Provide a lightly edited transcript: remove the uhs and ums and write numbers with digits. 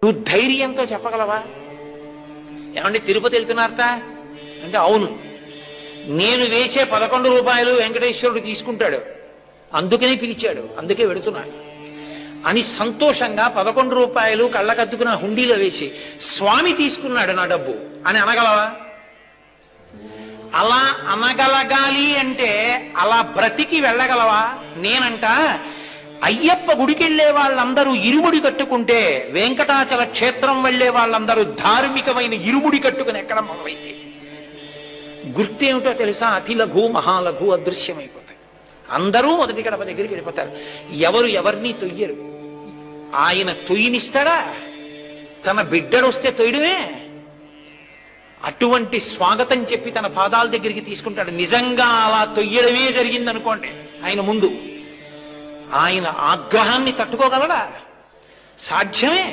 నువ్వు ధైర్యంతో చెప్పగలవా? ఏమంటే తిరుపతి వెళ్తున్నారట అంటే అవును, నేను వేసే 11 రూపాయలు వెంకటేశ్వరుడు తీసుకుంటాడు, అందుకనే పిలిచాడు, అందుకే వెడుతున్నాడు అని సంతోషంగా 11 రూపాయలు కళ్ళకద్దుకున్న హుండీలో వేసి స్వామి తీసుకున్నాడు నా డబ్బు అని అనగలవా? అలా అనగలగాలి అంటే అలా బ్రతికి వెళ్ళగలవా? నేనంట అయ్యప్ప గుడికెళ్లే వాళ్ళందరూ ఇరుముడి కట్టుకుంటే వెంకటాచల క్షేత్రం వెళ్లే వాళ్ళందరూ ధార్మికమైన ఇరుముడి కట్టుకుని ఎక్కడం మొదలైతే గుర్తేమిటో తెలుసా? అతి లఘు మహాలఘు అదృశ్యమైపోతాయి. అందరూ మొదటి గడప దగ్గరికి వెళ్ళిపోతారు. ఎవరు ఎవరిని తొయ్యరు. ఆయన తొయ్యినిస్తాడా? తన బిడ్డడొస్తే తొయ్యడమే. అటువంటి స్వాగతం చెప్పి తన పాదాల దగ్గరికి తీసుకుంటాడు. నిజంగా అలా తొయ్యడమే జరిగిందనుకోండి ఆయన ముందు, ఆయన ఆగ్రహాన్ని తట్టుకోగలడా? సాధ్యమే.